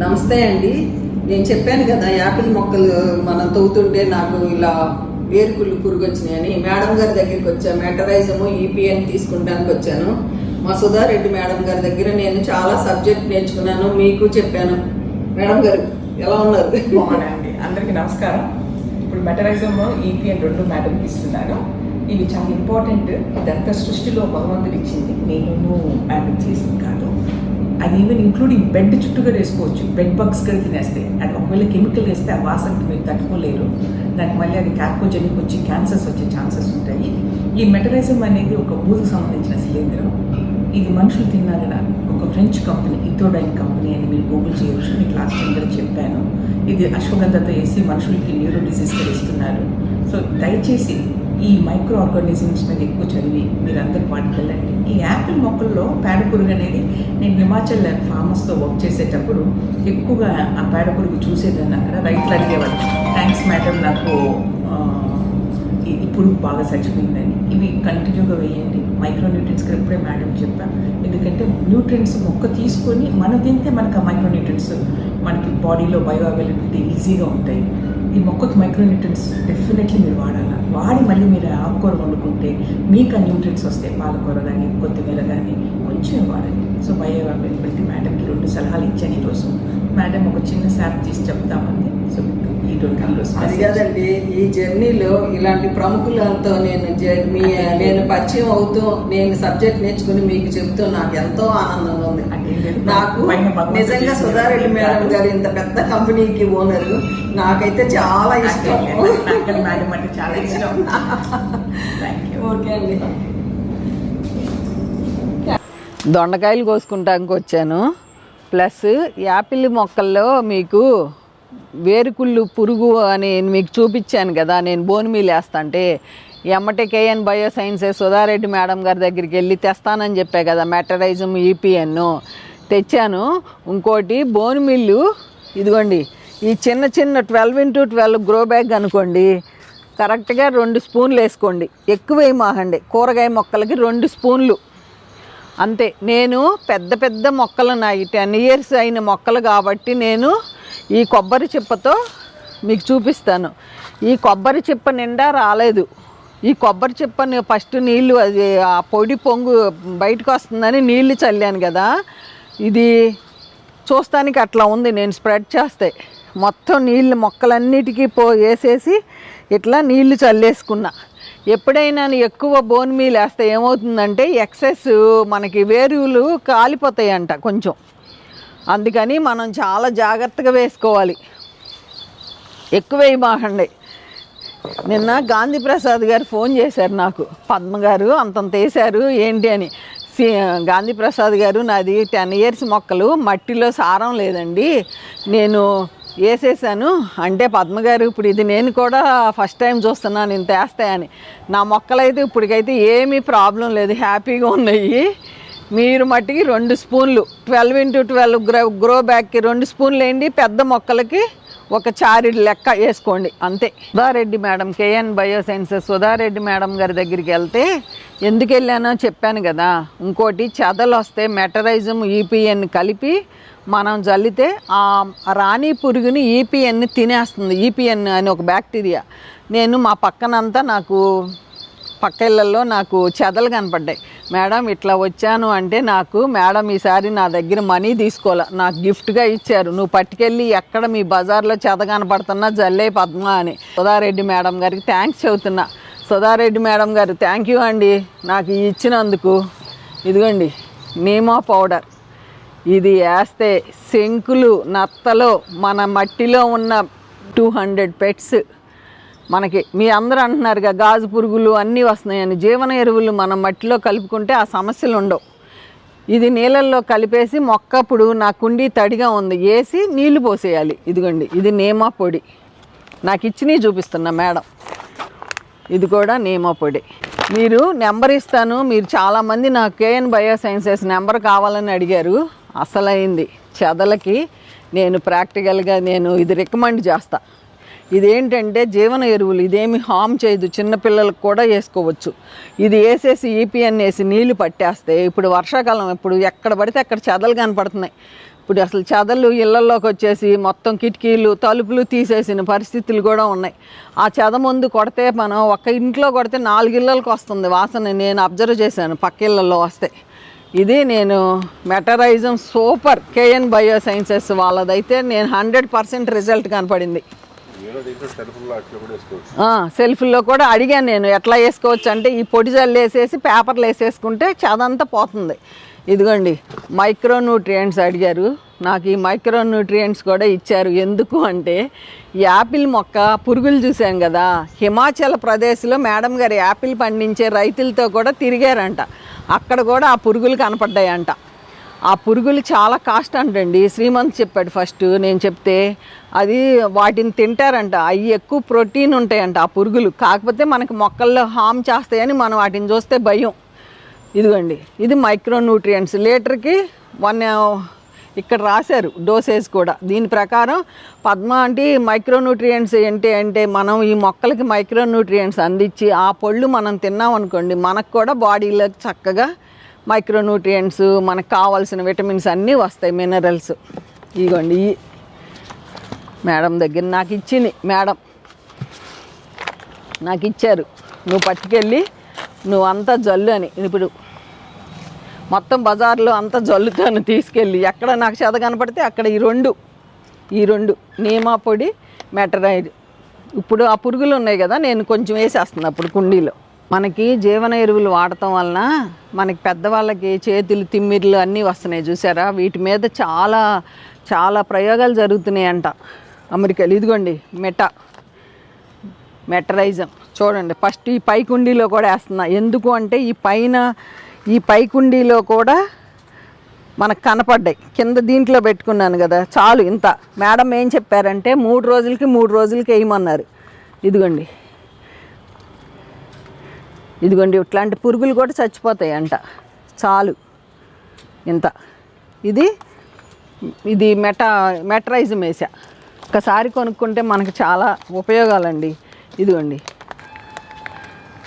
నమస్తే అండి. నేను చెప్పాను కదా యాపిల్ మొక్కలు మనం తవ్వుతుంటే నాకు ఇలా వేరుకుళ్ళు పురుగు వచ్చినాయని మేడం గారి దగ్గరికి వచ్చాను. మెటరైజము ఈపీఎన్ తీసుకుంటానికి వచ్చాను. మా సుధారెడ్డి మేడం గారి దగ్గర నేను చాలా సబ్జెక్ట్ నేర్చుకున్నాను, మీకు చెప్పాను. మేడం గారు ఎలా ఉన్నారు? బాగున్నాయండి. అందరికీ నమస్కారం. ఇప్పుడు మెటరైజమ్ ఈపీఎన్ రెండు మేడంకి ఇస్తున్నాను. ఇవి చాలా ఇంపార్టెంట్. ఇదంతా సృష్టిలో భగవంతుడు ఇచ్చింది, నేను మేడం చేసింది కాదు. అది ఈవెన్ ఇంక్లూడింగ్ బెడ్ చుట్టూగా వేసుకోవచ్చు. బెడ్ బగ్స్ కూడా తినేస్తాయి. అది ఒకవేళ కెమికల్ వేస్తే ఆ వాసనకి మీరు తట్టుకోలేరు. దానికి మళ్ళీ అది కార్కోజెనిక్ వచ్చి క్యాన్సర్స్ వచ్చే ఛాన్సెస్ ఉంటాయి. ఈ మెటరైజమ్ అనేది ఒక బూజుకు సంబంధించిన శిలీంధ్రం. ఇది మనుషులు తిన్నారని ఒక ఫ్రెంచ్ కంపెనీ ఇథోడైన్ కంపెనీ అని మీరు గూగుల్ చేయవచ్చు. మీకు లాస్ట్ టైం కూడా చెప్పాను. ఇది అశ్వగంధతో వేసి మనుషులకి న్యూరో డిసీజ్ ఇస్తున్నారు. సో దయచేసి ఈ మైక్రో ఆర్గానిజమ్స్ మీద ఎక్కువ చదివి మీరందరూ వాటికి వెళ్ళండి. ఈ యాపిల్ మొక్కల్లో పేడ పురుగు అనేది నేను హిమాచల్ ఫార్మర్స్తో వర్క్ చేసేటప్పుడు ఎక్కువగా ఆ పేడ పురుగు చూసేదాన్ని. అక్కడ రైతులు అడిగేవాళ్ళు, థ్యాంక్స్ మేడం, నాకు ఈ పురుగు బాగా చచ్చిపోయిందని. ఇవి కంటిన్యూగా వేయండి. మైక్రో న్యూట్రియన్స్ కూడా ఎప్పుడే మేడం చెప్పాను. ఎందుకంటే న్యూట్రియన్స్ మొక్క తీసుకొని మనం తింటే మనకు ఆ మైక్రో న్యూట్రియన్స్ మనకి బాడీలో బయో అవైలబిలిటీ ఈజీగా ఉంటాయి. ఈ మొక్కకి మైక్రో న్యూట్రియన్స్ డెఫినెట్లీ మీరు వాడాలి. వాడి మళ్ళీ మీరు ఆకుకూర వండుకుంటే మీకు ఆ న్యూట్రియన్స్ వస్తాయి. పాలకూర కానీ కొత్తిమీర కానీ కొంచెం వాడండి. సో బయో అవైలబిలిటీ మేడంకి 2 సలహాలు ఇచ్చాను ఈరోజు. మేడం ఒక చిన్న శాప్ తీసి చెప్తామండి. సో అది కాదండి, ఈ జర్నీలో ఇలాంటి ప్రముఖులతో నేను పరిచయం అవుతూ నేను సబ్జెక్ట్ నేర్చుకుని మీకు చెప్తూ నాకు ఎంతో ఆనందంగా ఉంది. నాకు నిజంగా సుధారెడ్డి మేడం గారు ఇంత పెద్ద కంపెనీకి ఓనరు. నాకైతే చాలా ఇష్టం. మేడం అంటే చాలా ఇష్టం. ఓకే అండి. దొండకాయలు కోసుకుంటానికి వచ్చాను. ప్లస్ యాపిల్ మొక్కల్లో మీకు వేరుకుళ్ళు పురుగు అని మీకు చూపించాను కదా, నేను బోన్ మీల్ వేస్తాంటే ఎమ్మటే KN bio sciences Sudha Reddy madam గారి దగ్గరికి వెళ్ళి తెస్తానని చెప్పా కదా, మెటరైజమ్ ఈపీఎన్ తెచ్చాను. ఇంకోటి బోన్ మిల్లు ఇదిగోండి, ఈ చిన్న చిన్న 12x12 గ్రో బ్యాగ్ అనుకోండి, కరెక్ట్గా 2 స్పూన్లు వేసుకోండి. ఎక్కువ వేయమాకండి. కూరగాయ మొక్కలకి 2 స్పూన్లు అంతే. నేను పెద్ద పెద్ద మొక్కలు నాయి 10 years అయిన మొక్కలు కాబట్టి నేను ఈ కొబ్బరి చిప్పతో మీకు చూపిస్తాను. ఈ కొబ్బరి చిప్ప నిండా రాలేదు. ఈ కొబ్బరి చిప్పని ఫస్ట్ నీళ్ళు అది ఆ పొడి పొంగు బయటకు వస్తుందని నీళ్లు చల్లాను కదా, ఇది చూస్తానికి అట్లా ఉంది. నేను స్ప్రెడ్ చేస్తే మొత్తం నీళ్ళు మొక్కలన్నిటికీ వేసేసి ఇట్లా నీళ్లు చల్లేసుకున్నా. ఎప్పుడైనా ఎక్కువ బోన్ మీల్ వేస్తే ఏమవుతుందంటే ఎక్సెస్ మనకి వేరువులు కాలిపోతాయంట కొంచెం. అందుకని మనం చాలా జాగ్రత్తగా వేసుకోవాలి. ఎక్కువ వేయమాకండి. నిన్న గాంధీ ప్రసాద్ గారు ఫోన్ చేశారు నాకు, పద్మ గారు అంతంత వేశారు ఏంటి అని. గాంధీ ప్రసాద్ గారు, నాది 10 years మొక్కలు, మట్టిలో సారం లేదండి, నేను వేసేసాను అంటే, పద్మగారు ఇప్పుడు ఇది నేను కూడా ఫస్ట్ టైం చూస్తున్నాను నేను వేస్తాయని. నా మొక్కలైతే ఇప్పటికైతే ఏమీ ప్రాబ్లం లేదు, హ్యాపీగా ఉన్నాయి. మీరు మట్టికి 2 స్పూన్లు 12x12 గ్రో బ్యాగ్కి 2 స్పూన్లు వేయండి. పెద్ద మొక్కలకి ఒక చారిడి లెక్క వేసుకోండి అంతే. Sudha Reddy madam, KN bio sciences Sudha Reddy madam గారి దగ్గరికి వెళ్తే ఎందుకు వెళ్ళానో చెప్పాను కదా. ఇంకోటి చెదలు వస్తే మెటరైజమ్ ఈపీఎన్ కలిపి మనం జల్లితే ఆ రాణి పురుగుని ఈపీఎన్ని తినేస్తుంది. ఈపీఎన్ అని ఒక బ్యాక్టీరియా. నేను మా పక్కనంతా నాకు పక్క ఇళ్ళల్లో నాకు చెదలు కనపడ్డాయి. మేడం ఇట్లా వచ్చాను అంటే, నాకు మేడం ఈసారి నా దగ్గర మనీ తీసుకోలే, నాకు గిఫ్ట్గా ఇచ్చారు, నువ్వు పట్టుకెళ్ళి ఎక్కడ మీ బజార్లో చెద కనపడుతున్నా జల్లే పద్మ అని. సుధారెడ్డి మేడం గారికి థ్యాంక్స్ చెబుతున్నా. సుధారెడ్డి మేడం గారు థ్యాంక్ యూ అండి నాకు ఇచ్చినందుకు. ఇదిగోండి నీమా పౌడర్, ఇది వేస్తే శంకులు నత్తలో మన మట్టిలో ఉన్న 200 పెట్స్ మనకి, మీ అందరూ అంటున్నారుగా గాజు పురుగులు అన్నీ వస్తున్నాయని, జీవన ఎరువులు మనం మట్టిలో కలుపుకుంటే ఆ సమస్యలు ఉండవు. ఇది నీళ్ళల్లో కలిపేసి మొక్కప్పుడు నా కుండీ తడిగా ఉంది వేసి నీళ్లు పోసేయాలి. ఇదిగోండి ఇది నేమా పొడి, నాకు ఇచ్చినవి చూపిస్తున్నా మేడం. ఇది కూడా నేమా పొడి. మీరు నెంబర్ ఇస్తాను, మీరు చాలామంది నాకు కేఎన్ బయో సైన్సెస్ నెంబర్ కావాలని అడిగారు. అసలైంది చెదలకి నేను ప్రాక్టికల్గా నేను ఇది రికమెండ్ చేస్తా. ఇదేంటంటే జీవన ఎరువులు, ఇదేమి హామ్ చేయదు, చిన్నపిల్లలకు కూడా వేసుకోవచ్చు. ఇది వేసేసి ఈపీఎన్ వేసి నీళ్లు పట్టేస్తే, ఇప్పుడు వర్షాకాలం, ఇప్పుడు ఎక్కడ పడితే అక్కడ చెదలు కనపడుతున్నాయి. ఇప్పుడు అసలు చెదలు ఇళ్లలోకి వచ్చేసి మొత్తం కిటికీలు తలుపులు తీసేసిన పరిస్థితులు కూడా ఉన్నాయి. ఆ చెద ముందు కొడితే మనం ఒక్క ఇంట్లో కొడితే 4 ఇళ్ళకి వస్తుంది వాసన. నేను అబ్జర్వ్ చేశాను పక్క ఇళ్ళల్లో వస్తే. ఇది నేను మెటరైజం సూపర్ కేఎన్ బయో సైన్సెస్ వాళ్ళదైతే నేను 100% రిజల్ట్ కనపడింది. సెల్ఫ్లో కూడా అడిగాను నేను ఎట్లా వేసుకోవచ్చు అంటే ఈ పొడి జల్లు వేసేసి పేపర్లు వేసేసుకుంటే చెదంతా పోతుంది. ఇదిగోండి మైక్రో న్యూట్రియంట్స్ అడిగారు, నాకు ఈ మైక్రో న్యూట్రియంట్స్ కూడా ఇచ్చారు. ఎందుకు అంటే యాపిల్ మొక్క పురుగులు చూశాను కదా, హిమాచల్ ప్రదేశ్లో మేడం గారు యాపిల్ పండించే రైతులతో కూడా తిరిగారంట. అక్కడ కూడా ఆ పురుగులు కనపడ్డాయంట. ఆ పురుగులు చాలా కాస్ట్ అంటండి. శ్రీమంత్ చెప్పాడు ఫస్ట్, నేను చెప్తే అది వాటిని తింటారంట. అవి ఎక్కువ ప్రోటీన్ ఉంటాయంట ఆ పురుగులు. కాకపోతే మనకి మొక్కల్లో హామ్ చేస్తాయని మనం వాటిని చూస్తే భయం. ఇదిగోండి ఇది మైక్రో న్యూట్రియంట్స్ లీటర్కి 1 ఇక్కడ రాశారు డోసేజ్ కూడా. దీని ప్రకారం పద్మ అంటే మైక్రో న్యూట్రియంట్స్ ఏంటి అంటే మనం ఈ మొక్కలకి మైక్రో న్యూట్రియంట్స్ అందించి ఆ పళ్ళు మనం తిన్నాం అనుకోండి మనకు కూడా బాడీలోకి చక్కగా మైక్రో న్యూట్రియంట్స్ మనకు కావాల్సిన విటమిన్స్ అన్నీ వస్తాయి, మినరల్స్. ఇదిగోండి ఈ మేడం దగ్గర నాకు ఇచ్చింది, మేడం నాకు ఇచ్చారు, నువ్వు పట్టుకెళ్ళి నువ్వు అంతా జల్లు అని. ఇప్పుడు మొత్తం బజార్లో అంతా జల్లుతాను తీసుకెళ్ళి. ఎక్కడ నాకు చెద కనపడితే అక్కడ ఈ రెండు నీమా పొడి మెటరైడ్. ఇప్పుడు ఆ పురుగులు ఉన్నాయి కదా, నేను కొంచెం వేసేస్తున్నాను అప్పుడు కుండీలో. మనకి జీవన ఎరువులు వాడటం వలన మనకి పెద్దవాళ్ళకి చేతులు తిమ్మిర్లు అన్నీ వస్తున్నాయి చూసారా. వీటి మీద చాలా చాలా ప్రయోగాలు జరుగుతున్నాయంట అమెరికాలో. ఇదిగోండి మెటరైజం చూడండి. ఫస్ట్ ఈ పై కుండీలో కూడా వేస్తున్నా. ఎందుకు అంటే ఈ పై కుండీలో కూడా మనకు కనపడ్డాయి. కింద దీంట్లో పెట్టుకున్నాను కదా, చాలు ఇంత. మేడం ఏం చెప్పారంటే 3 రోజులకి వేయమన్నారు. ఇదిగోండి ఇట్లాంటి పురుగులు కూడా చచ్చిపోతాయి అంట. చాలు ఇంత. ఇది మెటరైజం వేసా. ఒకసారి కొనుక్కుంటే మనకు చాలా ఉపయోగాలండి. ఇదిగోండి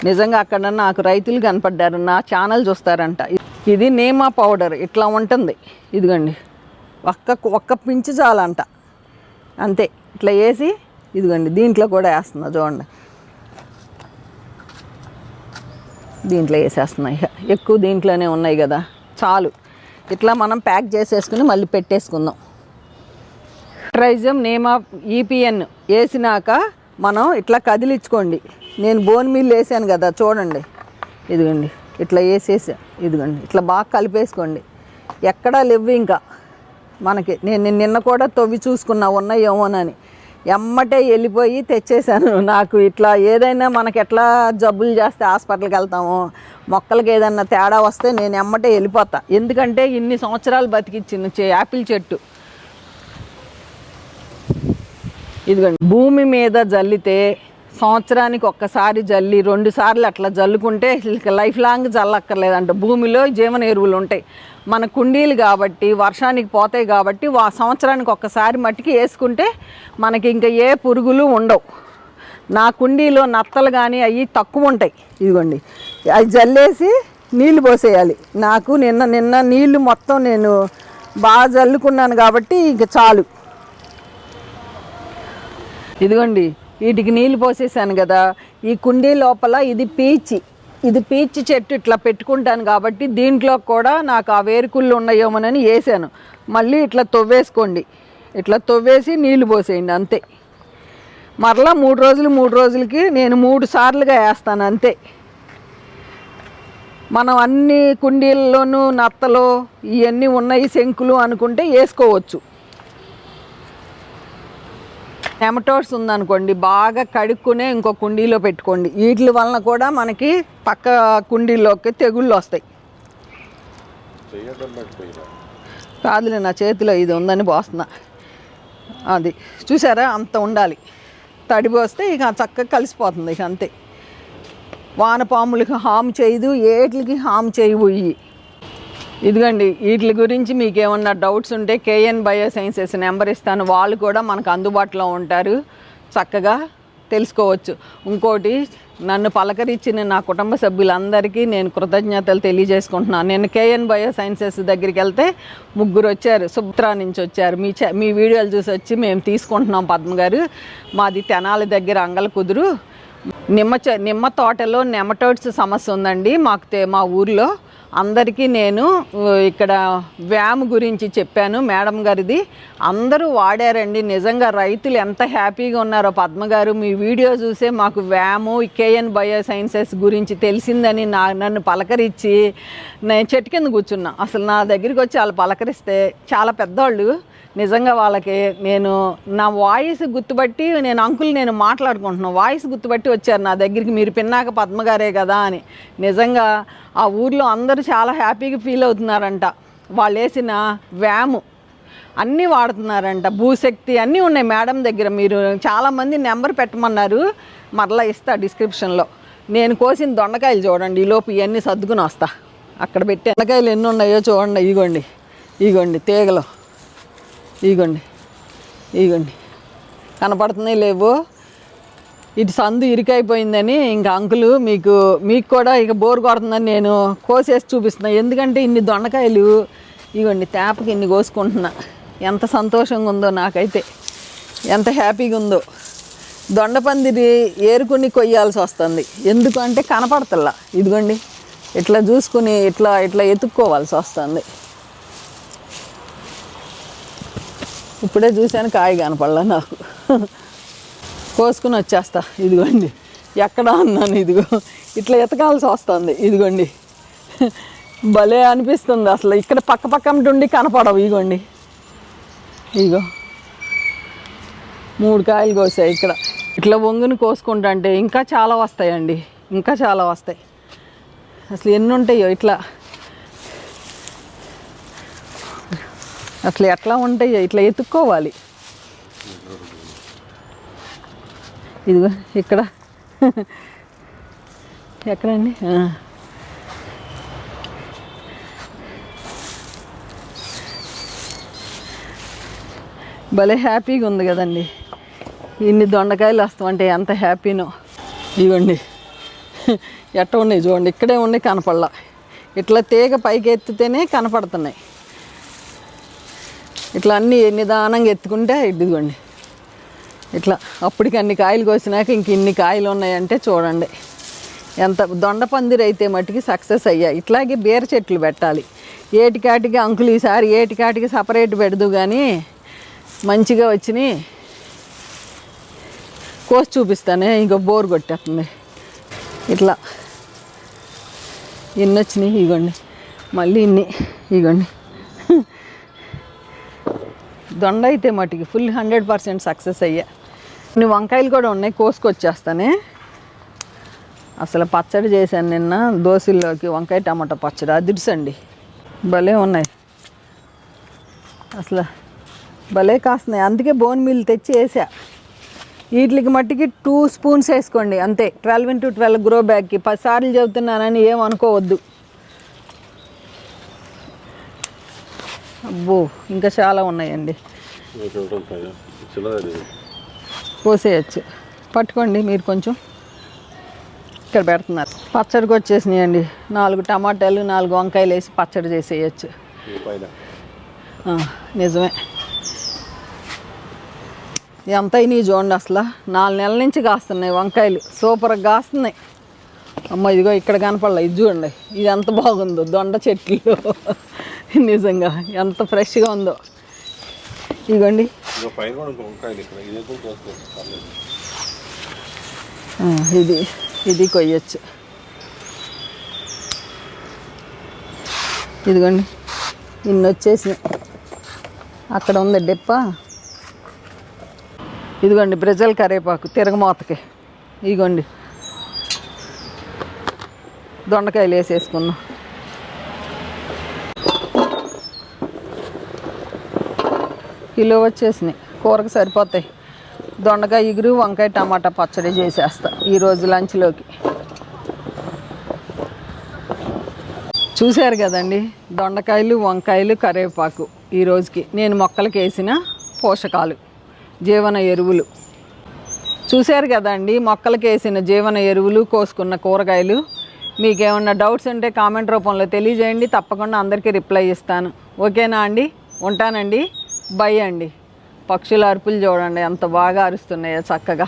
నిజంగా అక్కడ నాకు రైతులు కనపడ్డారు, నా ఛానల్ చూస్తారంట. ఇది నేమా పౌడర్ ఇట్లా ఉంటుంది. ఇదిగోండి ఒక్క పించు చాలంట అంతే. ఇట్లా వేసి ఇదిగోండి దీంట్లో కూడా వేస్తున్నా చూడండి. దీంట్లో వేసేస్తున్నాయి, ఎక్కువ దీంట్లోనే ఉన్నాయి కదా, చాలు. ఇట్లా మనం ప్యాక్ చేసేసుకుని మళ్ళీ పెట్టేసుకుందాం. మెటరైజం నేమా ఈపీఎన్ వేసినాక మనం ఇట్లా కదిలించుకోండి. నేను బోన్ మీల్ వేసాను కదా చూడండి. ఇదిగోండి ఇట్లా వేసేసా. ఇదిగోండి ఇట్లా బాగా కలిపేసుకోండి. ఎక్కడా లేవు ఇంకా మనకి. నేను నిన్న కూడా తవ్వి చూసుకున్నా ఉన్నాయేమోనని. ఎమ్మటే వెళ్ళిపోయి తెచ్చేసాను. నాకు ఇట్లా ఏదైనా మనకి ఎట్లా జబ్బులు చేస్తే హాస్పిటల్కి వెళ్తామో, మొక్కలకి ఏదైనా తేడా వస్తే నేను ఎమ్మటే వెళ్ళిపోతా. ఎందుకంటే ఇన్ని సంవత్సరాలు బతికిచ్చిన యాపిల్ చెట్టు. ఇదిగోండి భూమి మీద జల్లితే సంవత్సరానికి ఒక్కసారి జల్లి 2 సార్లు అట్లా జల్లుకుంటే లైఫ్ లాంగ్ జల్లక్కర్లేదంట. భూమిలో జీవన ఎరువులు ఉంటాయి. మన కుండీలు కాబట్టి వర్షానికి పోతాయి కాబట్టి సంవత్సరానికి ఒక్కసారి మట్టికి వేసుకుంటే మనకి ఇంకా ఏ పురుగులు ఉండవు. నా కుండీలో నత్తలు కానీ అవి తక్కువ ఉంటాయి. ఇదిగోండి అది జల్లేసి నీళ్లు పోసేయాలి. నాకు నిన్న నీళ్లు మొత్తం నేను బాగా జల్లుకున్నాను కాబట్టి ఇంక చాలు. ఇదిగోండి వీటికి నీళ్ళు పోసేసాను కదా. ఈ కుండీ లోపల ఇది పీచి చెట్టు ఇట్లా పెట్టుకుంటాను కాబట్టి దీంట్లో కూడా నాకు ఆ వేరుకుళ్ళు ఉన్నాయేమోనని వేసాను. మళ్ళీ ఇట్లా తవ్వేసుకోండి. ఇట్లా తవ్వేసి నీళ్లు పోసేయండి అంతే. మరలా 3 రోజులకి నేను 3 సార్లుగా వేస్తాను అంతే. మనం అన్ని కుండీల్లోనూ నత్తలు ఇవన్నీ ఉన్నాయి శంకులు అనుకుంటే వేసుకోవచ్చు. నెమటోడ్స్ ఉందనుకోండి బాగా కడుక్కునే ఇంకో కుండీలో పెట్టుకోండి. వీటి వలన కూడా మనకి పక్క కుండీలోకి తెగుళ్ళు వస్తాయి. కాదులే నా చేతిలో ఇది ఉందని పోస్తున్నా. అది చూసారా అంత ఉండాలి. తడి పోస్తే ఇక చక్కగా కలిసిపోతుంది. ఇక అంతే. వానపాములకి హామ్ చేయదు, ఏట్లకి హామ్ చేయవు. ఇదిగోండి వీటి గురించి మీకు ఏమన్నా డౌట్స్ ఉంటే కేఎన్ బయో సైన్సెస్ నెంబర్ ఇస్తాను. వాళ్ళు కూడా మనకు అందుబాటులో ఉంటారు, చక్కగా తెలుసుకోవచ్చు. ఇంకోటి నన్ను పలకరించిన నా కుటుంబ సభ్యులందరికీ నేను కృతజ్ఞతలు తెలియజేసుకుంటున్నాను. నేను కేఎన్ బయో సైన్సెస్ దగ్గరికి వెళ్తే 3 వచ్చారు, సుబ్త్రా నుంచి వచ్చారు. మీ వీడియోలు చూసి వచ్చి మేము తీసుకుంటున్నాం పద్మ గారు, మాది తెనాలి దగ్గర అంగల కుదురు, నిమ్మ తోటలో నెమటోడ్స్ సమస్య ఉందండి మా ఊర్లో. అందరికీ నేను ఇక్కడ వ్యామ్ గురించి చెప్పాను మేడం గారిది, అందరూ వాడారండి. నిజంగా రైతులు ఎంత హ్యాపీగా ఉన్నారో పద్మ గారు, మీ వీడియో చూసే మాకు వ్యాము కేఎన్ బయో సైన్సెస్ గురించి తెలిసిందని నన్ను పలకరించి నేను చెట్టు కింద కూర్చున్నా. అసలు నా దగ్గరికి వచ్చి వాళ్ళు పలకరిస్తే చాలా పెద్దవాళ్ళు, నిజంగా వాళ్ళకి నేను నా వాయిస్ గుర్తుపట్టి నేను మాట్లాడుకుంటున్నాను, వాయిస్ గుర్తుపట్టి వచ్చారు నా దగ్గరికి, మీరు పిన్నాక పద్మగారే కదా అని. నిజంగా ఆ ఊర్లో అందరూ చాలా హ్యాపీగా ఫీల్ అవుతున్నారంట. వాళ్ళు వేసిన వ్యాము అన్నీ వాడుతున్నారంట, భూశక్తి అన్నీ ఉన్నాయి మేడం దగ్గర. మీరు చాలామంది నెంబర్ పెట్టమన్నారు, మరలా ఇస్తా డిస్క్రిప్షన్లో. నేను కోసిన దొండకాయలు చూడండి, ఈలోపు ఇవన్నీ సర్దుకుని వస్తా. అక్కడ పెట్టి దొండకాయలు ఎన్ని ఉన్నాయో చూడండి. ఇగోండి తీగలు, ఇగోండి కనపడుతున్నాయి లేవు. ఇటు సందు ఇరికైపోయిందని ఇంకా అంకులు మీకు కూడా ఇక బోర్ కొడుతుందని నేను కోసేసి చూపిస్తున్నా. ఎందుకంటే ఇన్ని దొండకాయలు ఇగోండి తేపకి ఇన్ని కోసుకుంటున్నా. ఎంత సంతోషంగా ఉందో నాకైతే, ఎంత హ్యాపీగా ఉందో. దొండపందిరి ఏరుకుని కొయ్యాల్సి వస్తుంది, ఎందుకంటే కనపడతల్లా. ఇదిగోండి ఇట్లా చూసుకుని ఇట్లా ఎత్తుక్కోవాల్సి వస్తుంది. ఇప్పుడే చూశాను కాయ కనపడలా నాకు, కోసుకుని వచ్చేస్తా. ఇదిగోండి ఎక్కడ అన్నాను, ఇదిగో ఇట్లా ఎతకాల్సి వస్తుంది. ఇదిగోండి భలే అనిపిస్తుంది అసలు. ఇక్కడ పక్కన కనపడవు. ఇగో 3 కాయలు కోసాయి ఇక్కడ. ఇట్లా వంగుని కోసుకుంటా అంటే ఇంకా చాలా వస్తాయండి, ఇంకా చాలా వస్తాయి. అసలు ఎన్ని ఉంటాయో ఇట్లా, అసలు ఎట్లా ఉంటాయో ఇట్లా ఎత్తుక్కోవాలి. ఇదిగో ఇక్కడ ఎక్కడండి, భలే హ్యాపీగా ఉంది కదండి. ఇన్ని దొండకాయలు వస్తామంటే ఎంత హ్యాపీనో. ఇవ్వండి ఎట్ట ఉన్నాయి చూడండి, ఇక్కడే ఉన్నాయి కనపడలా. ఇట్లా తీగ పైకి ఎత్తితేనే కనపడుతున్నాయి. ఇట్లా అన్నీ నిదానంగా ఎత్తుకుంటే ఇదిగోండి ఇట్లా. అప్పటికి అన్ని కాయలు కోసినాక ఇంక ఇన్ని కాయలు ఉన్నాయంటే చూడండి ఎంత. దొండపందిరి అయితే మట్టుకి సక్సెస్ అయ్యాయి. ఇట్లాగే బీర చెట్లు పెట్టాలి ఏటికాటికి. అంకులు ఈసారి ఏటికాటికి సపరేట్ పెడదు కానీ మంచిగా వచ్చినాయి, కోసి చూపిస్తానే. ఇంకో బోర్ కొట్టేస్తుంది. ఇట్లా ఎన్ని వచ్చినాయి ఇగోండి, మళ్ళీ ఇగోండి. దొండ అయితే మటుకి ఫుల్ 100% సక్సెస్ అయ్యా. కొన్ని వంకాయలు కూడా ఉన్నాయి, కోసుకొచ్చేస్తానే. అసలు పచ్చడి చేశాను నిన్న దోశల్లోకి, వంకాయ టమాటా పచ్చడి అదిర్సండి. భలే ఉన్నాయి అసలు, భలే కాస్తున్నాయి. అందుకే బోన్ మీల్ తెచ్చి వేసా. వీటికి మట్టికి 2 స్పూన్స్ వేసుకోండి అంతే. 12x12 గ్రో బ్యాగ్కి 10 సార్లు చెబుతున్నానని ఏమనుకోవద్దు. అబ్బో ఇంకా చాలా ఉన్నాయండి, పోసేయచ్చు. పట్టుకోండి మీరు కొంచెం. ఇక్కడ పెడుతున్నారు. పచ్చడికి వచ్చేసినాయండి. 4 టమాటాలు 4 వంకాయలు వేసి పచ్చడి చేసేయచ్చు. నిజమే. ఎంత అయినాయి చూడండి అసలు. 4 నెలల నుంచి కాస్తున్నాయి వంకాయలు, సూపర్గా కాస్తున్నాయి. అమ్మ ఇదిగో ఇక్కడ కనపడలే, ఇది చూడండి, ఇది ఎంత బాగుందో దొండ చెట్లు. నిజంగా ఎంత ఫ్రెష్గా ఉందో. ఇదిగోండి ఇది కొయ్యచ్చు. ఇదిగోండి ఇన్ని వచ్చేసినాయి. అక్కడ ఉంది డిప్ప. ఇదిగోండి బ్రెజల్ కరేపాకు తిరగమూతకి. ఇదిగోండి దొండకాయలు వేసేసుకున్నాం. కిలో వచ్చేసినాయి, కూరకు సరిపోతాయి. దొండకాయ ఇగురు వంకాయ టమాటా పచ్చడి చేసేస్తా ఈరోజు లంచ్లోకి. చూశారు కదండి, దొండకాయలు వంకాయలు కరివేపాకు ఈరోజుకి నేను మొక్కలకి వేసిన పోషకాలు, జీవన ఎరువులు. చూశారు కదండి మొక్కలకి వేసిన జీవన ఎరువులు, కోసుకున్న కూరగాయలు. మీకేమన్నా డౌట్స్ ఉంటే కామెంట్ రూపంలో తెలియజేయండి, తప్పకుండా అందరికీ రిప్లై ఇస్తాను. ఓకేనా అండి? ఉంటానండి. బై అండి. పక్షుల అరుపులు చూడండి ఎంత బాగా అరుస్తున్నాయో చక్కగా.